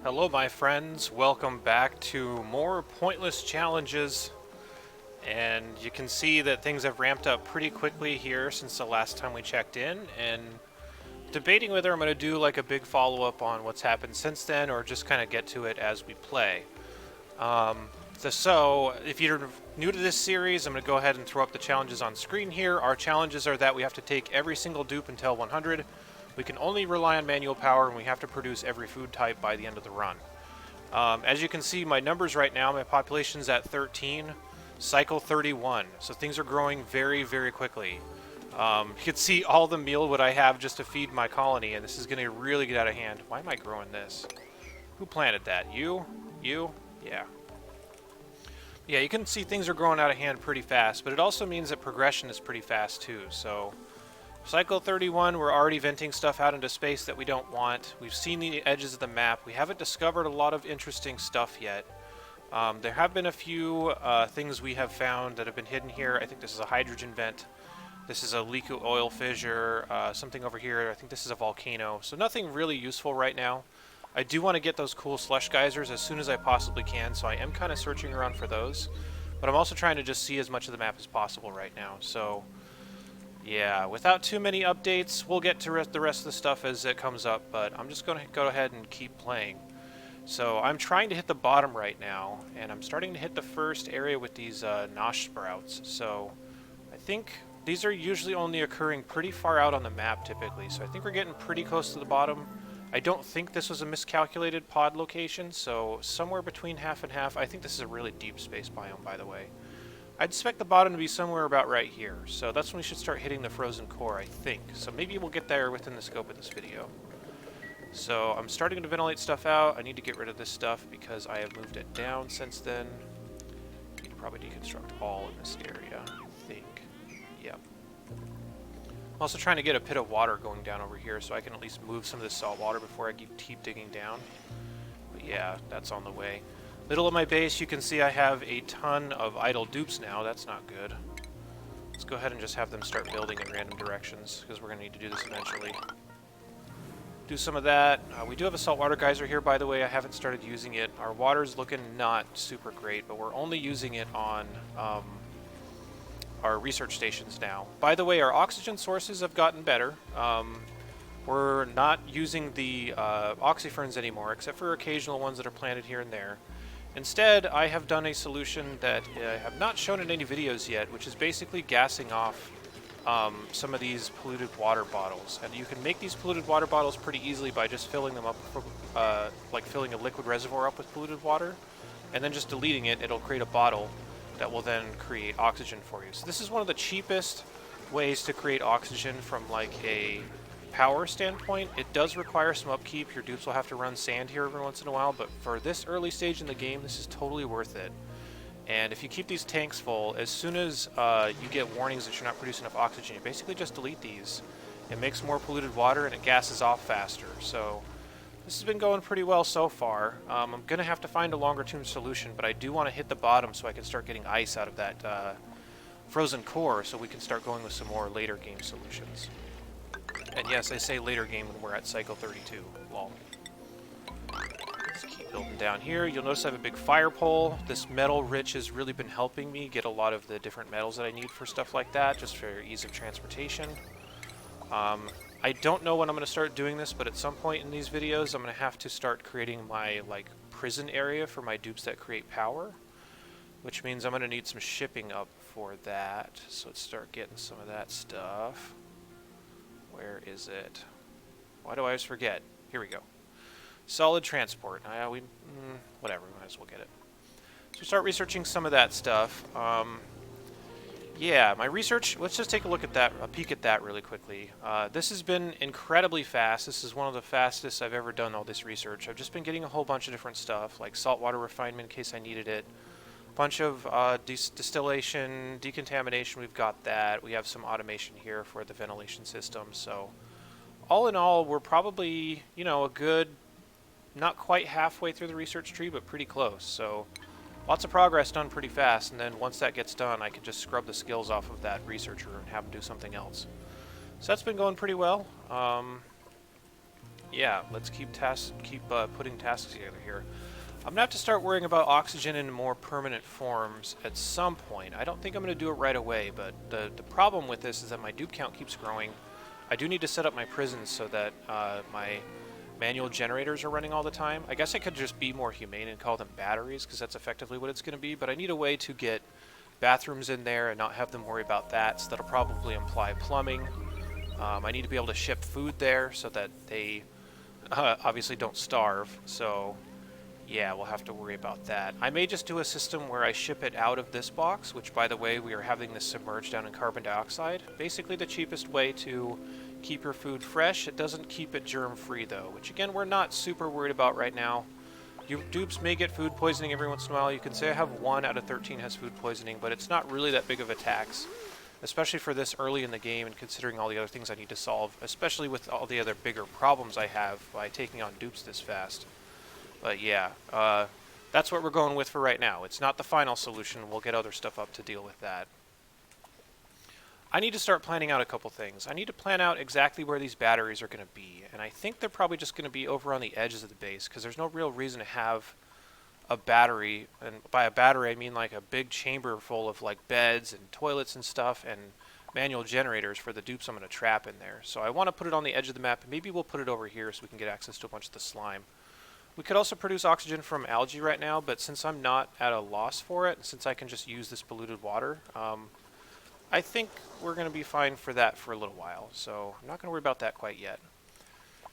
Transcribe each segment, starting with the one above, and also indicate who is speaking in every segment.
Speaker 1: Hello my friends, welcome back to more pointless challenges, and you can see that things have ramped up pretty quickly here since the last time we checked in, and debating whether I'm going to do like a big follow-up on what's happened since then or just kind of get to it as we play. So if you're new to this series, I'm going to go ahead and throw up the challenges on screen here. Our challenges are that we have to take every single dupe until 100. We can only rely on manual power, and we have to produce every food type by the end of the run. As you can see, my numbers right now, my population's at 13, cycle 31, so things are growing very, very quickly. You can see all the meal what I have just to feed my colony, and this is going to really get out of hand. Why am I growing this? Who planted that? You? You? Yeah. Yeah, you can see things are growing out of hand pretty fast, but it also means that progression is pretty fast too, so... Cycle 31, we're already venting stuff out into space that we don't want. We've seen the edges of the map. We haven't discovered a lot of interesting stuff yet. There have been a few things we have found that have been hidden here. I think this is a hydrogen vent. This is a leak oil fissure. Something over here. I think this is a volcano. So nothing really useful right now. I do want to get those cool slush geysers as soon as I possibly can, so I am kind of searching around for those. But I'm also trying to just see as much of the map as possible right now. So... yeah, without too many updates, we'll get to the rest of the stuff as it comes up, but I'm just going to go ahead and keep playing. So I'm trying to hit the bottom right now, and I'm starting to hit the first area with these nosh sprouts. So I think these are usually only occurring pretty far out on the map typically, so I think we're getting pretty close to the bottom. I don't think this was a miscalculated pod location, so somewhere between half and half. I think this is a really deep space biome, by the way. I'd expect the bottom to be somewhere about right here, so that's when we should start hitting the frozen core, I think. So maybe we'll get there within the scope of this video. So I'm starting to ventilate stuff out. I need to get rid of this stuff because I have moved it down since then. I need to probably deconstruct all in this area, I think. Yep. I'm also trying to get a pit of water going down over here so I can at least move some of this salt water before I keep digging down. But yeah, that's on the way. Middle of my base, you can see I have a ton of idle dupes now. That's not good. Let's go ahead and just have them start building in random directions, because we're going to need to do this eventually. Do some of that. We do have a saltwater geyser here, by the way. I haven't started using it. Our water's looking not super great, but we're only using it on our research stations now. By the way, our oxygen sources have gotten better. We're not using the oxyferns anymore, except for occasional ones that are planted here and there. Instead, I have done a solution that I have not shown in any videos yet, which is basically gassing off some of these polluted water bottles. And you can make these polluted water bottles pretty easily by just filling them up, like filling a liquid reservoir up with polluted water, and then just deleting it. It'll create a bottle that will then create oxygen for you. So this is one of the cheapest ways to create oxygen from like a power standpoint. It does require some upkeep. Your dupes will have to run sand here every once in a while, but for this early stage in the game, this is totally worth it. And if you keep these tanks full, as soon as you get warnings that you're not producing enough oxygen, you basically just delete these. It makes more polluted water and it gasses off faster. So this has been going pretty well so far. I'm going to have to find a longer term solution, but I do want to hit the bottom so I can start getting ice out of that frozen core so we can start going with some more later game solutions. And yes, I say later game when we're at cycle 32. Lol. Let's keep building down here. You'll notice I have a big fire pole. This metal rich has really been helping me get a lot of the different metals that I need for stuff like that, just for ease of transportation. I don't know when I'm going to start doing this, but at some point in these videos, I'm going to have to start creating my prison area for my dupes that create power, which means I'm going to need some shipping up for that. So let's start getting some of that stuff. Where is it? Why do I always forget? Here we go. Solid transport. Whatever, we might as well get it. So start researching some of that stuff. Yeah, my research, let's just take a look at that, a peek at that really quickly. This has been incredibly fast. This is one of the fastest I've ever done all this research. I've just been getting a whole bunch of different stuff, like saltwater refinement in case I needed it. Bunch of distillation, decontamination, we've got that. We have some automation here for the ventilation system. So all in all, we're probably, you know, a good, not quite halfway through the research tree, but pretty close. So lots of progress done pretty fast. And then once that gets done, I can just scrub the skills off of that researcher and have him do something else. So that's been going pretty well. yeah, let's keep putting tasks together here. I'm gonna have to start worrying about oxygen in more permanent forms at some point. I don't think I'm gonna do it right away, but the problem with this is that my dupe count keeps growing. I do need to set up my prisons so that my manual generators are running all the time. I guess I could just be more humane and call them batteries, because that's effectively what it's gonna be, but I need a way to get bathrooms in there and not have them worry about that, so that'll probably imply plumbing. I need to be able to ship food there so that they obviously don't starve, so yeah, we'll have to worry about that. I may just do a system where I ship it out of this box, which, by the way, we are having this submerged down in carbon dioxide. Basically the cheapest way to keep your food fresh. It doesn't keep it germ-free, though, which, again, we're not super worried about right now. Your dupes may get food poisoning every once in a while. You can say I have 1 out of 13 has food poisoning, but it's not really that big of a tax, especially for this early in the game and considering all the other things I need to solve, especially with all the other bigger problems I have by taking on dupes this fast. But yeah, that's what we're going with for right now. It's not the final solution. We'll get other stuff up to deal with that. I need to start planning out a couple things. I need to plan out exactly where these batteries are going to be, and I think they're probably just going to be over on the edges of the base, because there's no real reason to have a battery, and by a battery I mean like a big chamber full of like beds and toilets and stuff and manual generators for the dupes I'm going to trap in there. So I want to put it on the edge of the map, and maybe we'll put it over here so we can get access to a bunch of the slime. We could also produce oxygen from algae right now, but since I'm not at a loss for it, since I can just use this polluted water, I think we're going to be fine for that for a little while. So I'm not going to worry about that quite yet.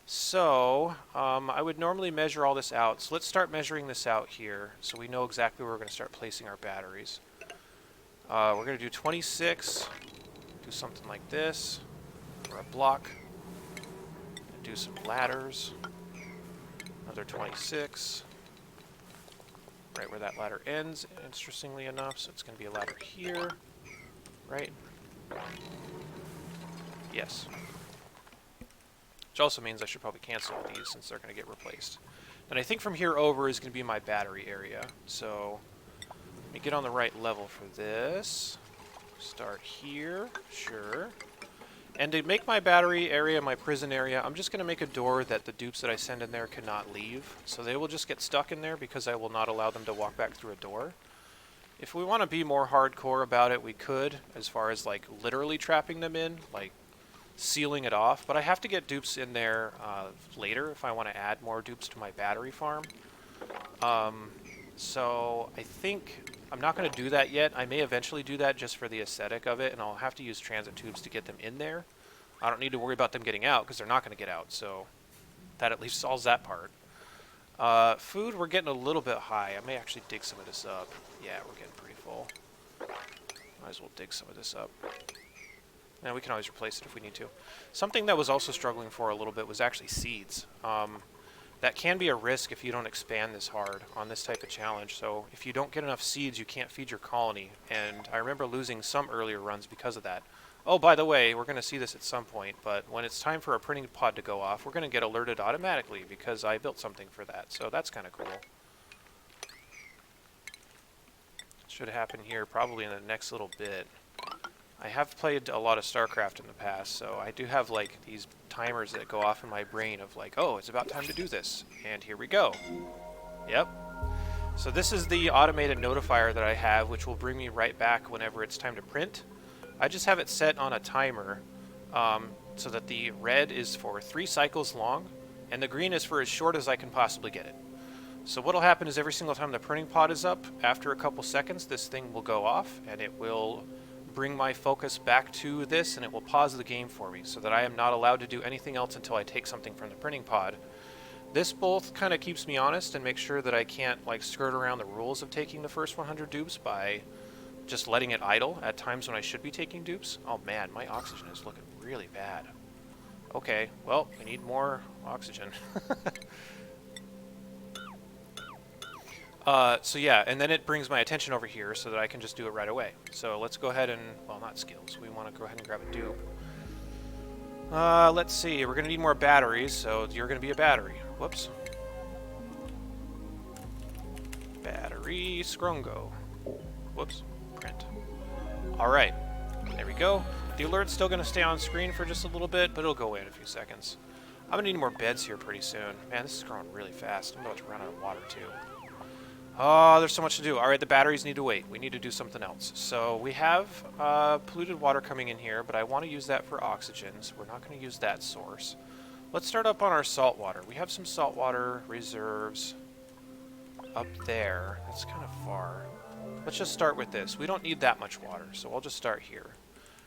Speaker 1: So I would normally measure all this out. So let's start measuring this out here so we know exactly where we're going to start placing our batteries. We're going to do 26, do something like this for a block, and do some ladders. Another 26, right where that ladder ends, interestingly enough, so it's going to be a ladder here, right? Yes. Which also means I should probably cancel all these since they're going to get replaced. And I think from here over is going to be my battery area, so let me get on the right level for this. Start here, sure. And to make my battery area my prison area, I'm just going to make a door that the dupes that I send in there cannot leave. So they will just get stuck in there because I will not allow them to walk back through a door. If we want to be more hardcore about it, we could, as far as like literally trapping them in, like sealing it off. But I have to get dupes in there later if I want to add more dupes to my battery farm. So I think I'm not going to do that yet. I may eventually do that just for the aesthetic of it, and I'll have to use transit tubes to get them in there. I don't need to worry about them getting out because they're not going to get out, so that at least solves that part. Food, we're getting a little bit high. I may actually dig some of this up. Yeah, we're getting pretty full. Might as well dig some of this up. And we can always replace it if we need to. Something that was also struggling for a little bit was actually seeds. That can be a risk if you don't expand this hard on this type of challenge. So if you don't get enough seeds, you can't feed your colony. And I remember losing some earlier runs because of that. Oh, by the way, we're going to see this at some point, but when it's time for a printing pod to go off, we're going to get alerted automatically because I built something for that. So that's kind of cool. Should happen here probably in the next little bit. I have played a lot of StarCraft in the past, so I do have like these timers that go off in my brain of like, oh, it's about time to do this. And here we go. Yep. So this is the automated notifier that I have, which will bring me right back whenever it's time to print. I just have it set on a timer so that the red is for 3 cycles long, and the green is for as short as I can possibly get it. So what'll happen is every single time the printing pod is up, after a couple seconds, this thing will go off, and it will bring my focus back to this, and it will pause the game for me so that I am not allowed to do anything else until I take something from the printing pod. This both kind of keeps me honest and makes sure that I can't like skirt around the rules of taking the first 100 dupes by just letting it idle at times when I should be taking dupes. Oh man, my oxygen is looking really bad. Okay, well, we need more oxygen. So yeah, and then it brings my attention over here so that I can just do it right away. So let's go ahead and, well, not skills. We want to go ahead and grab a dupe. Let's see. We're going to need more batteries, so you're going to be a battery. Whoops. Battery Scrongo. Whoops. Print. All right. There we go. The alert's still going to stay on screen for just a little bit, but it'll go away in a few seconds. I'm gonna need more beds here pretty soon. Man, this is growing really fast. I'm about to run out of water too. Oh, there's so much to do. All right, the batteries need to wait. We need to do something else. So we have polluted water coming in here, but I want to use that for oxygen, so we're not going to use that source. Let's start up on our salt water. We have some salt water reserves up there. That's kind of far. Let's just start with this. We don't need that much water, so we'll just start here.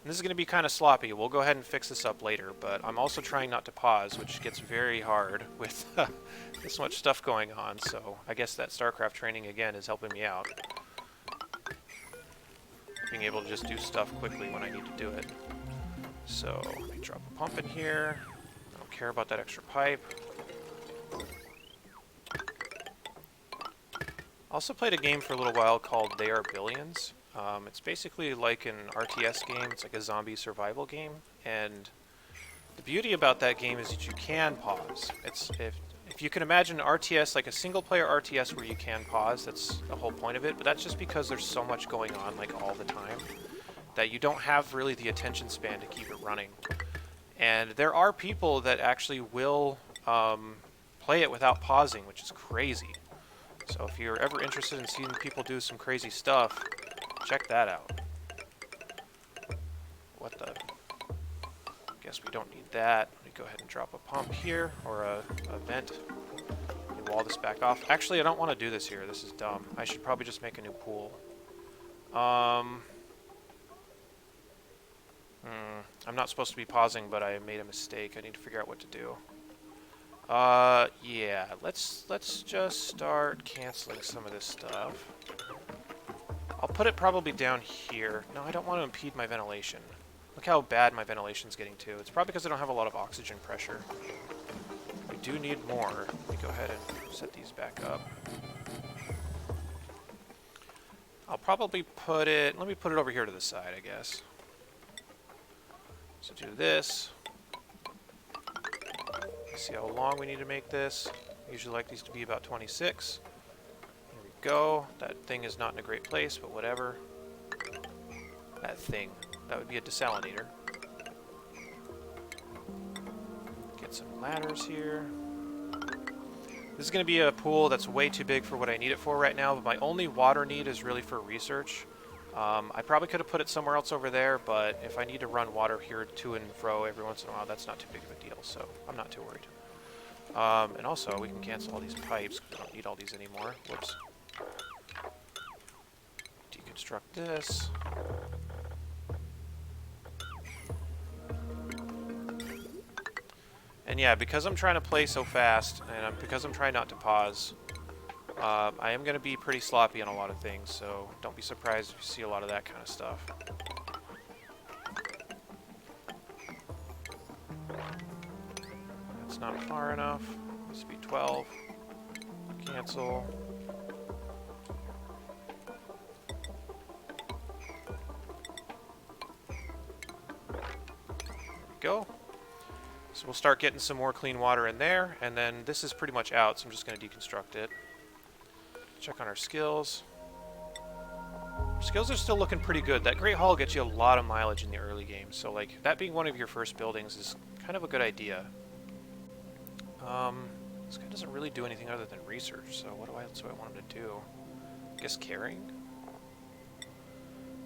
Speaker 1: And this is going to be kind of sloppy. We'll go ahead and fix this up later, but I'm also trying not to pause, which gets very hard with this much stuff going on, so I guess that StarCraft training, again, is helping me out. Being able to just do stuff quickly when I need to do it. So, let me drop a pump in here. I don't care about that extra pipe. I also played a game for a little while called They Are Billions. It's basically like an RTS game. It's like a zombie survival game, and the beauty about that game is that you can pause. If you can imagine an RTS, like a single-player RTS where you can pause, that's the whole point of it, but that's just because there's so much going on, like, all the time, that you don't have really the attention span to keep it running. And there are people that actually will play it without pausing, which is crazy. So if you're ever interested in seeing people do some crazy stuff, check that out. What the? Guess we don't need that. Let me go ahead and drop a pump here, or a vent. Let me wall this back off. Actually, I don't want to do this here. This is dumb. I should probably just make a new pool. I'm not supposed to be pausing, but I made a mistake. I need to figure out what to do. Yeah, let's just start canceling some of this stuff. I'll put it probably down here. No, I don't want to impede my ventilation. Look how bad my ventilation's getting too. It's probably because I don't have a lot of oxygen pressure. We do need more. Let me go ahead and set these back up. I'll probably put it... Let me put it over here to the side, I guess. So do this. See how long we need to make this. I usually like these to be about 26. Here we go. That thing is not in a great place, but whatever. That thing. That would be a desalinator. Get some ladders here. This is going to be a pool that's way too big for what I need it for right now, but my only water need is really for research. I probably could have put it somewhere else over there, but if I need to run water here to and fro every once in a while, that's not too big of a deal, so I'm not too worried. And also, we can cancel all these pipes, because I don't need all these anymore. Whoops. Deconstruct this. And yeah, because I'm trying to play so fast, and because I'm trying not to pause, I am going to be pretty sloppy on a lot of things, so don't be surprised if you see a lot of that kind of stuff. That's not far enough. This would be 12. Cancel. There we go. So we'll start getting some more clean water in there, and then this is pretty much out, so I'm just going to deconstruct it. Check on our skills. Our skills are still looking pretty good. That Great Hall gets you a lot of mileage in the early game, so like that being one of your first buildings is kind of a good idea. This guy doesn't really do anything other than research, so what else do I want him to do? I guess carrying?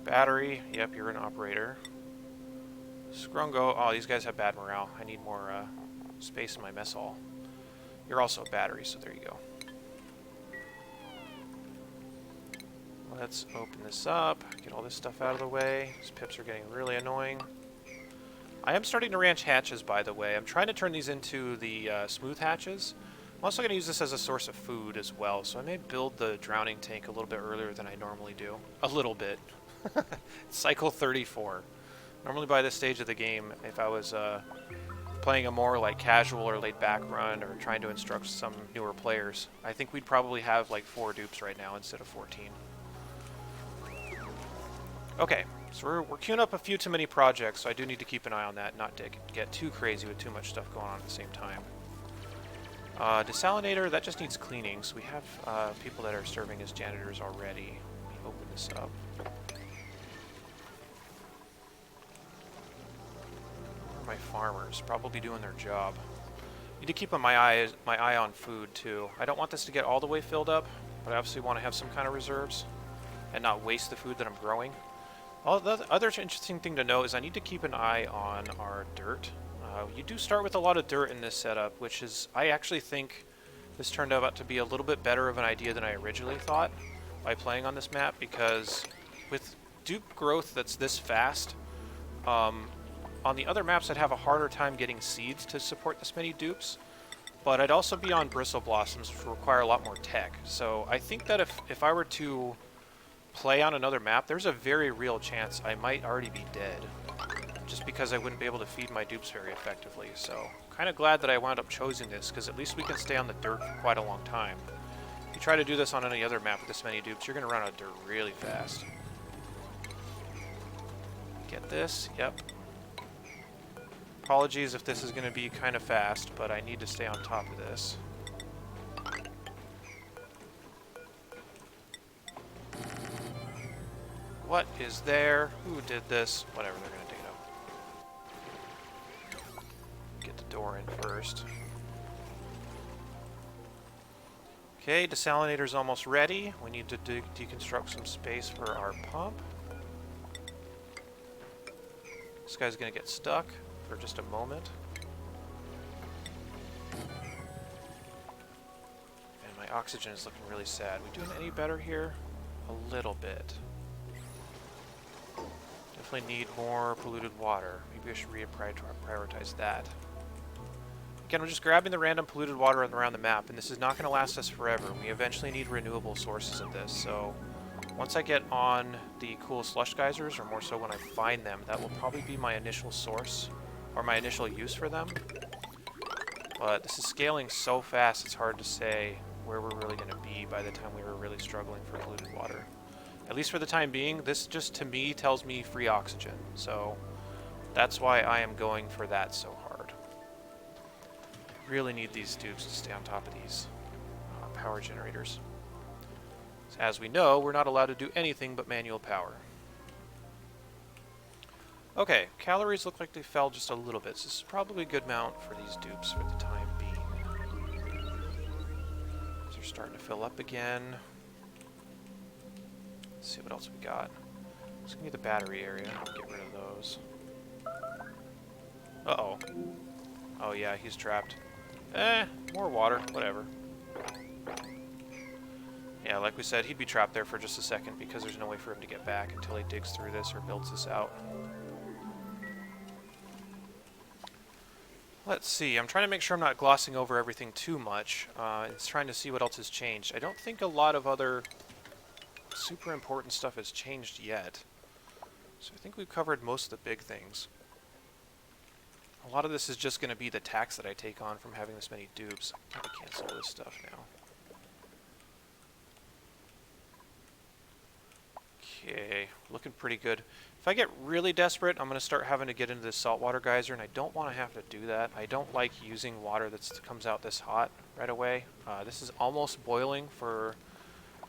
Speaker 1: Battery, yep, you're an operator. Scrungo, oh, these guys have bad morale. I need more space in my mess hall. You're also a battery, so there you go. Let's open this up, get all this stuff out of the way. These pips are getting really annoying. I am starting to ranch hatches, by the way. I'm trying to turn these into the smooth hatches. I'm also going to use this as a source of food as well, so I may build the drowning tank a little bit earlier than I normally do. A little bit. Cycle 34. Normally by this stage of the game, if I was playing a more like casual or laid-back run or trying to instruct some newer players, I think we'd probably have like 4 dupes right now instead of 14. Okay, so we're queuing up a few too many projects, so I do need to keep an eye on that, not to get too crazy with too much stuff going on at the same time. Desalinator, that just needs cleaning, so we have people that are serving as janitors already. Let me open this up. Where are my farmers? Probably doing their job. Need to keep my eye on food too. I don't want this to get all the way filled up, but I obviously want to have some kind of reserves and not waste the food that I'm growing. The other interesting thing to know is I need to keep an eye on our dirt. You do start with a lot of dirt in this setup, which is, I actually think this turned out to be a little bit better of an idea than I originally thought by playing on this map, because with dupe growth that's this fast, on the other maps I'd have a harder time getting seeds to support this many dupes, but I'd also be on bristle blossoms, which require a lot more tech. So I think that if I were to play on another map, there's a very real chance I might already be dead, just because I wouldn't be able to feed my dupes very effectively. So kind of glad that I wound up choosing this, because at least we can stay on the dirt for quite a long time. If you try to do this on any other map with this many dupes, you're going to run out of dirt really fast. Get this? Yep. Apologies if this is going to be kind of fast, but I need to stay on top of this. What is there? Who did this? Whatever, they're going to dig it up. Get the door in first. Okay, desalinator's almost ready. We need to deconstruct some space for our pump. This guy's going to get stuck for just a moment. And my oxygen is looking really sad. We doing any better here? A little bit. Definitely need more polluted water. Maybe I should prioritize that. Again, we're just grabbing the random polluted water around the map, and this is not going to last us forever. We eventually need renewable sources of this, so once I get on the cool slush geysers, or more so when I find them, that will probably be my initial source, or my initial use for them. But this is scaling so fast, it's hard to say where we're really going to be by the time we were really struggling for polluted water. At least for the time being, this just to me tells me free oxygen, so that's why I am going for that so hard. I really need these dupes to stay on top of these power generators. As we know, we're not allowed to do anything but manual power. Okay, calories look like they fell just a little bit, so this is probably a good amount for these dupes for the time being. So they're starting to fill up again. Let's see what else we got. Let's get the battery area. Get rid of those. Uh-oh. Oh yeah, he's trapped. More water. Whatever. Yeah, like we said, he'd be trapped there for just a second because there's no way for him to get back until he digs through this or builds this out. Let's see. I'm trying to make sure I'm not glossing over everything too much. It's trying to see what else has changed. I don't think a lot of other super important stuff has changed yet. So I think we've covered most of the big things. A lot of this is just going to be the tax that I take on from having this many dupes. I'm going to cancel this stuff now. Okay, looking pretty good. If I get really desperate, I'm going to start having to get into this saltwater geyser, and I don't want to have to do that. I don't like using water that comes out this hot right away. This is almost boiling for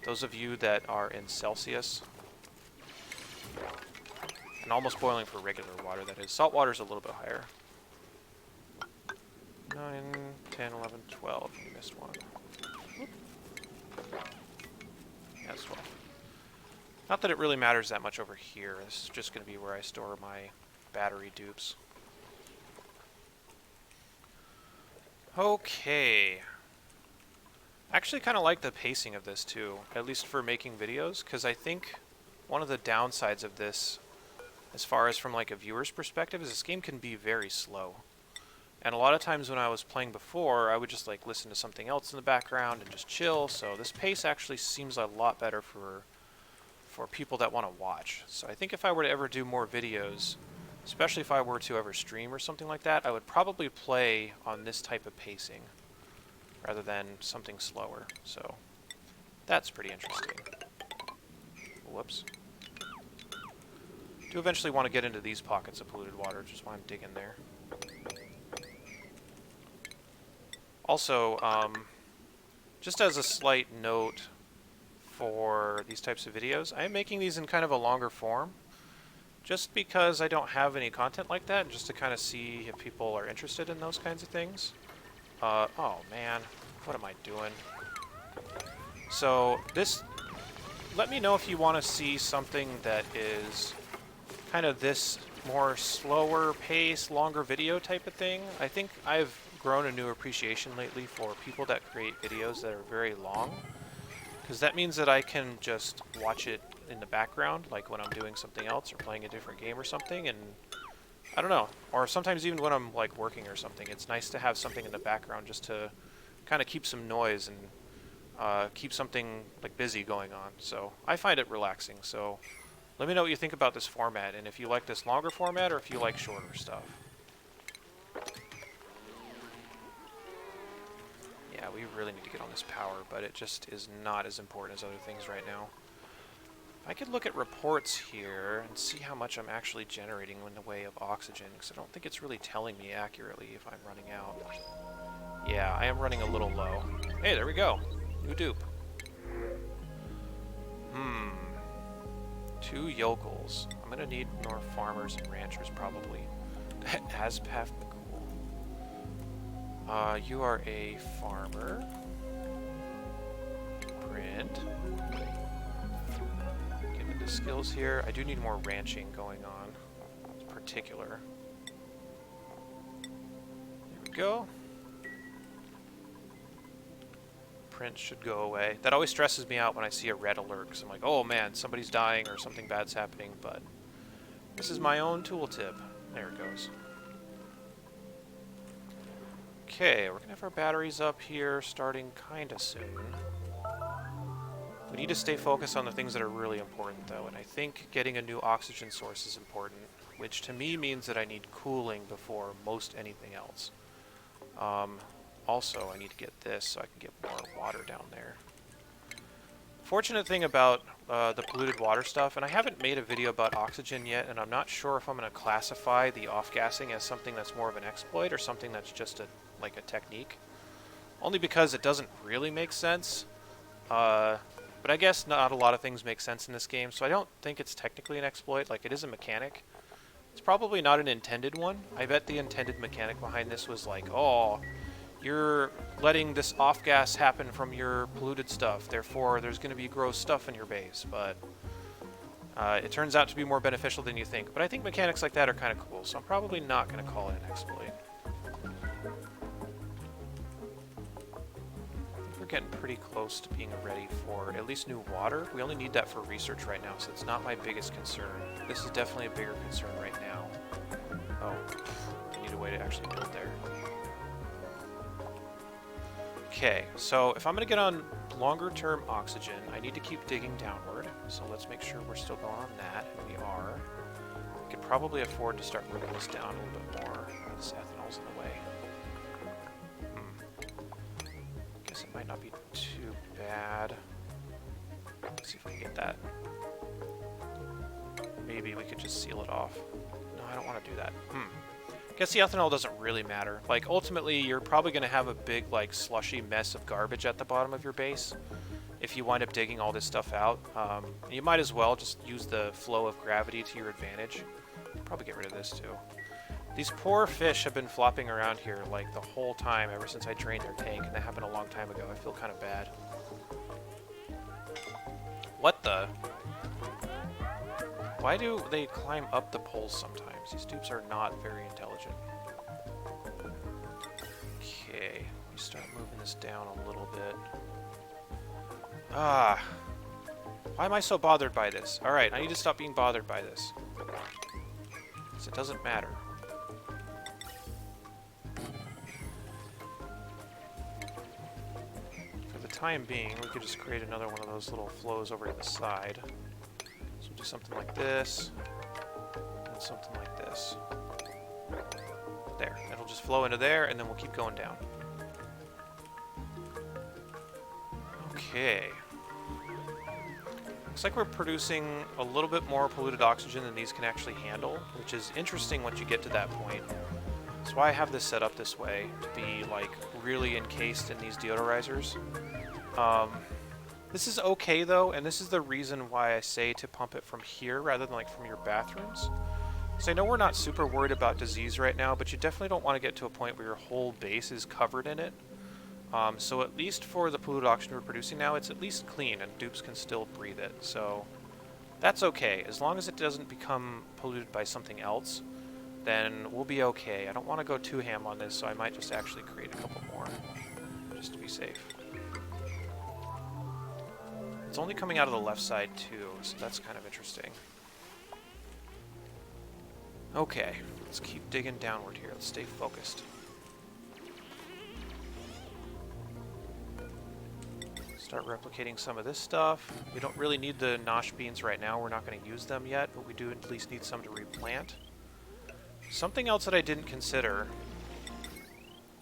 Speaker 1: those of you that are in Celsius. And almost boiling for regular water, that is. Salt water is a little bit higher. 9, 10, 11, 12. You missed one. Yeah, that's 12. Not that it really matters that much over here. This is just going to be where I store my battery dupes. Okay. I actually kind of like the pacing of this too, at least for making videos, because I think one of the downsides of this, as far as from like a viewer's perspective, is this game can be very slow. And a lot of times when I was playing before, I would just like listen to something else in the background and just chill, so this pace actually seems a lot better for people that want to watch. So I think if I were to ever do more videos, especially if I were to ever stream or something like that, I would probably play on this type of pacing rather than something slower. So that's pretty interesting. Whoops. Do eventually want to get into these pockets of polluted water, which is why I'm digging there. Also, just as a slight note for these types of videos, I am making these in kind of a longer form, just because I don't have any content like that, and just to kind of see if people are interested in those kinds of things. Oh man, what am I doing? So this, let me know if you want to see something that is kind of this more slower pace, longer video type of thing. I think I've grown a new appreciation lately for people that create videos that are very long, because that means that I can just watch it in the background, like when I'm doing something else or playing a different game or something, and I don't know. Or sometimes even when I'm like working or something, it's nice to have something in the background just to kind of keep some noise and keep something like busy going on. So I find it relaxing. So let me know what you think about this format, and if you like this longer format or if you like shorter stuff. Yeah, we really need to get on this power, but it just is not as important as other things right now. I could look at reports here and see how much I'm actually generating in the way of oxygen, because I don't think it's really telling me accurately if I'm running out. Yeah, I am running a little low. Hey, there we go. New dupe. 2 yokels. I'm gonna need more farmers and ranchers probably. Aspath McCool. You are a farmer. Print. Get into skills here. I do need more ranching going on. In particular. There we go. Print should go away. That always stresses me out when I see a red alert, because I'm like, oh man, somebody's dying or something bad's happening, but this is my own tooltip. There it goes. Okay, we're gonna have our batteries up here starting kinda soon. We need to stay focused on the things that are really important though, and I think getting a new oxygen source is important, which to me means that I need cooling before most anything else. Also, I need to get this so I can get more water down there. Fortunate thing about the polluted water stuff, and I haven't made a video about oxygen yet, and I'm not sure if I'm going to classify the off-gassing as something that's more of an exploit or something that's just like a technique. Only because it doesn't really make sense. But I guess not a lot of things make sense in this game, so I don't think it's technically an exploit. Like, it is a mechanic. It's probably not an intended one. I bet the intended mechanic behind this was like, oh, you're letting this off-gas happen from your polluted stuff, therefore there's going to be gross stuff in your base, but it turns out to be more beneficial than you think. But I think mechanics like that are kind of cool, so I'm probably not going to call it an exploit. I think we're getting pretty close to being ready for at least new water. We only need that for research right now, so it's not my biggest concern. This is definitely a bigger concern right now. Oh, I need a way to actually build there. Okay, so if I'm going to get on longer-term oxygen, I need to keep digging downward. So let's make sure we're still going on that, and we are. We could probably afford to start moving this down a little bit more. This ethanol's in the way. Guess it might not be too bad. Let's see if we can get that. Maybe we could just seal it off. No, I don't want to do that. Guess the ethanol doesn't really matter. Like, ultimately, you're probably going to have a big, like, slushy mess of garbage at the bottom of your base if you wind up digging all this stuff out. You might as well just use the flow of gravity to your advantage. Probably get rid of this, too. These poor fish have been flopping around here, like, the whole time ever since I drained their tank, and that happened a long time ago. I feel kind of bad. What the? Why do they climb up the poles sometimes? These dupes are not very intelligent. Okay, we start moving this down a little bit. Why am I so bothered by this? Alright, I need to stop being bothered by this. Because it doesn't matter. For the time being, we could just create another one of those little flows over to the side. So we'll do something like this, and something like this. There. It'll just flow into there, and then we'll keep going down. Okay. Looks like we're producing a little bit more polluted oxygen than these can actually handle, which is interesting once you get to that point. That's why I have this set up this way, to be, like, really encased in these deodorizers. This is okay, though, and this is the reason why I say to pump it from here rather than, like, from your bathrooms. So I know we're not super worried about disease right now, but you definitely don't want to get to a point where your whole base is covered in it. So at least for the polluted oxygen we're producing now, it's at least clean, and dupes can still breathe it. So that's okay. As long as it doesn't become polluted by something else, then we'll be okay. I don't want to go too ham on this, so I might just actually create a couple more, just to be safe. It's only coming out of the left side too, so that's kind of interesting. Okay, let's keep digging downward here. Let's stay focused. Start replicating some of this stuff. We don't really need the nosh beans right now. We're not going to use them yet, but we do at least need some to replant. Something else that I didn't consider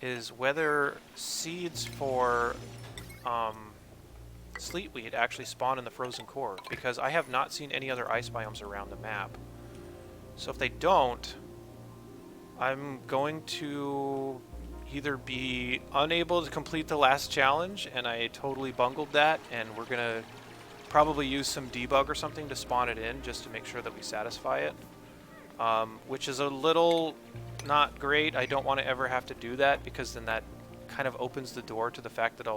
Speaker 1: is whether seeds for sleetweed actually spawn in the frozen core, because I have not seen any other ice biomes around the map. So if they don't, I'm going to either be unable to complete the last challenge, and I totally bungled that, and we're going to probably use some debug or something to spawn it in just to make sure that we satisfy it, which is a little not great. I don't want to ever have to do that, because then that kind of opens the door to the fact that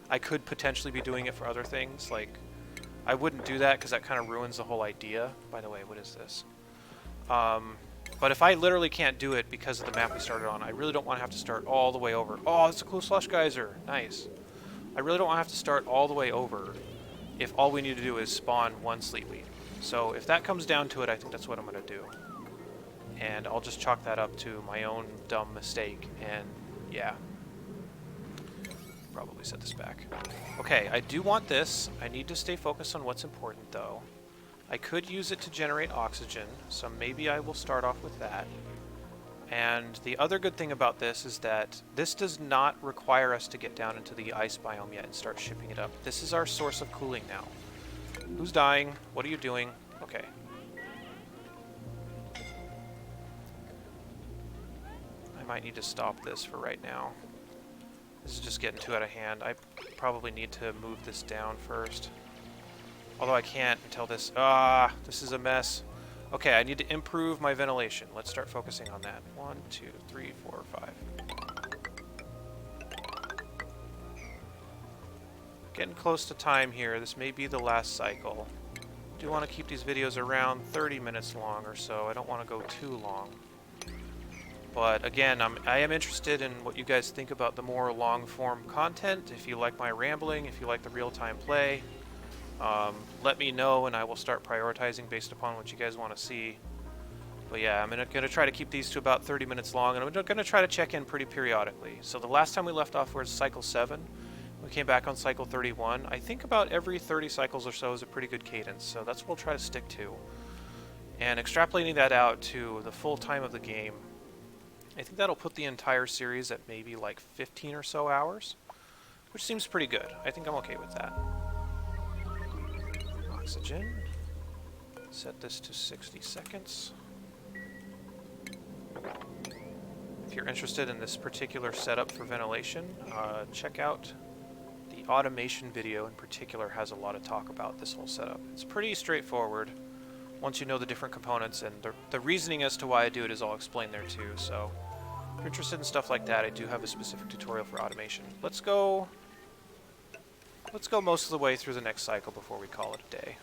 Speaker 1: I could potentially be doing it for other things. Like, I wouldn't do that because that kind of ruins the whole idea. By the way, what is this? But if I literally can't do it because of the map we started on, I really don't want to have to start all the way over. Oh, that's a cool slush geyser. Nice. I really don't want to have to start all the way over if all we need to do is spawn one sleetweed. So if that comes down to it, I think that's what I'm going to do. And I'll just chalk that up to my own dumb mistake, and yeah. Probably set this back. Okay, I do want this. I need to stay focused on what's important, though. I could use it to generate oxygen, so maybe I will start off with that. And the other good thing about this is that this does not require us to get down into the ice biome yet and start shipping it up. This is our source of cooling now. Who's dying? What are you doing? Okay. I might need to stop this for right now. This is just getting too out of hand. I probably need to move this down first. Although I can't until this... this is a mess. Okay, I need to improve my ventilation. Let's start focusing on that. 1, 2, 3, 4, 5. Getting close to time here. This may be the last cycle. I do want to keep these videos around 30 minutes long or so. I don't want to go too long. But again, I am interested in what you guys think about the more long-form content. If you like my rambling, if you like the real-time play, let me know and I will start prioritizing based upon what you guys want to see. But yeah, I'm going to try to keep these to about 30 minutes long, and I'm going to try to check in pretty periodically. So the last time we left off was cycle 7. We came back on cycle 31. I think about every 30 cycles or so is a pretty good cadence, so that's what we'll try to stick to. And extrapolating that out to the full time of the game, I think that'll put the entire series at maybe like 15 or so hours, which seems pretty good. I think I'm okay with that. Oxygen. Set this to 60 seconds. If you're interested in this particular setup for ventilation, check out the automation video in particular. Has a lot of talk about this whole setup. It's pretty straightforward once you know the different components, and the reasoning as to why I do it is all explained there too. So if you're interested in stuff like that, I do have a specific tutorial for automation. Let's go most of the way through the next cycle before we call it a day.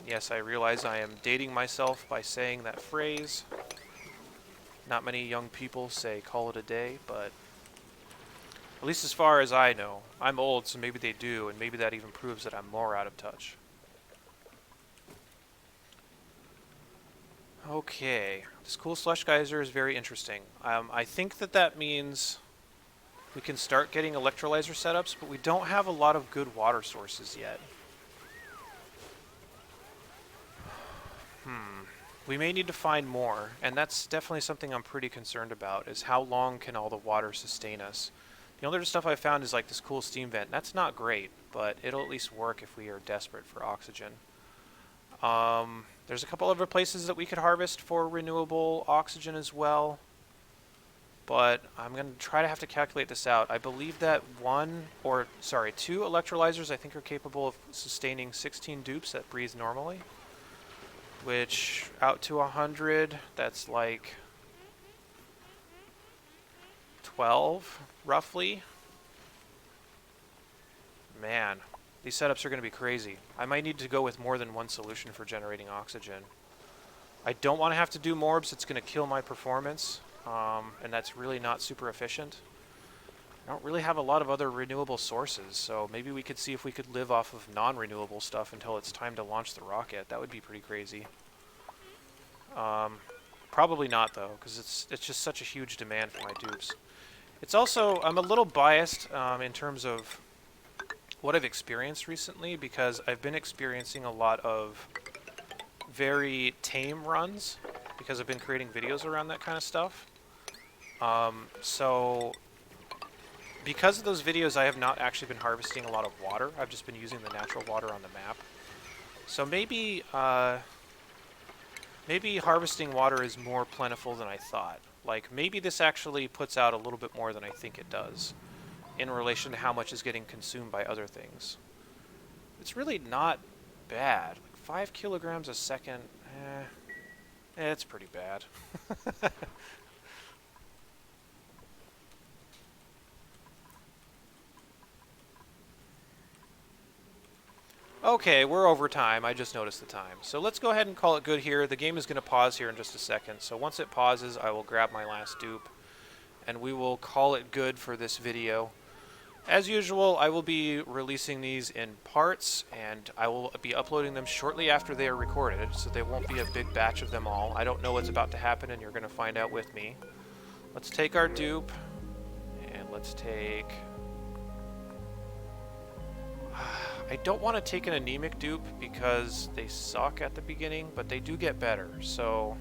Speaker 1: Yes, I realize I am dating myself by saying that phrase. Not many young people say call it a day, but at least as far as I know. I'm old, so maybe they do, and maybe that even proves that I'm more out of touch. Okay, this cool slush geyser is very interesting. I think that means we can start getting electrolyzer setups, but we don't have a lot of good water sources yet. We may need to find more, and that's definitely something I'm pretty concerned about, is how long can all the water sustain us. The other stuff I found is like this cool steam vent. That's not great, but it'll at least work if we are desperate for oxygen. There's a couple other places that we could harvest for renewable oxygen as well, but but I'm going to try to have to calculate this out. I believe that two electrolyzers I think are capable of sustaining 16 dupes that breathe normally, which out to 100, that's like 12, roughly. Man, these setups are going to be crazy. I might need to go with more than one solution for generating oxygen. I don't want to have to do morbs. It's going to kill my performance, and that's really not super efficient. I don't really have a lot of other renewable sources, so maybe we could see if we could live off of non-renewable stuff until it's time to launch the rocket. That would be pretty crazy. Probably not, though, because it's just such a huge demand for my dupes. It's also, I'm a little biased in terms of what I've experienced recently, because I've been experiencing a lot of very tame runs because I've been creating videos around that kind of stuff. So because of those videos, I have not actually been harvesting a lot of water. I've just been using the natural water on the map. So maybe maybe harvesting water is more plentiful than I thought. Like, maybe this actually puts out a little bit more than I think it does in relation to how much is getting consumed by other things. It's really not bad. Like 5 kilograms a second, it's pretty bad. Okay, we're over time. I just noticed the time. So let's go ahead and call it good here. The game is going to pause here in just a second. So once it pauses, I will grab my last dupe, and we will call it good for this video. As usual, I will be releasing these in parts, and I will be uploading them shortly after they are recorded, so they won't be a big batch of them all. I don't know what's about to happen, and you're going to find out with me. Let's take our dupe, and let's take... I don't want to take an anemic dupe because they suck at the beginning, but they do get better, so...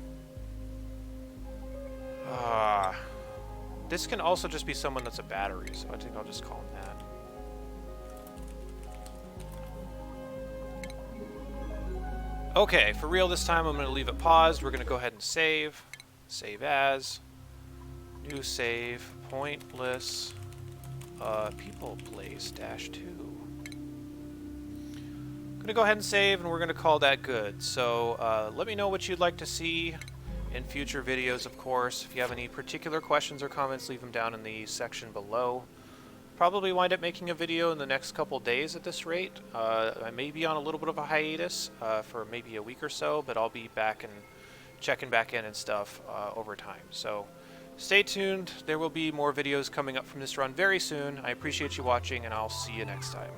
Speaker 1: this can also just be someone that's a battery, so I think I'll just call him that. Okay, for real this time I'm going to leave it paused. We're going to go ahead and save. Save as. New save. Pointless. People place -2. I'm going to go ahead and save, and we're going to call that good. So let me know what you'd like to see in future videos, of course. If you have any particular questions or comments, leave them down in the section below. Probably wind up making a video in the next couple days at this rate. I may be on a little bit of a hiatus for maybe a week or so, but I'll be back and checking back in and stuff over time. So stay tuned. There will be more videos coming up from this run very soon. I appreciate you watching, and I'll see you next time.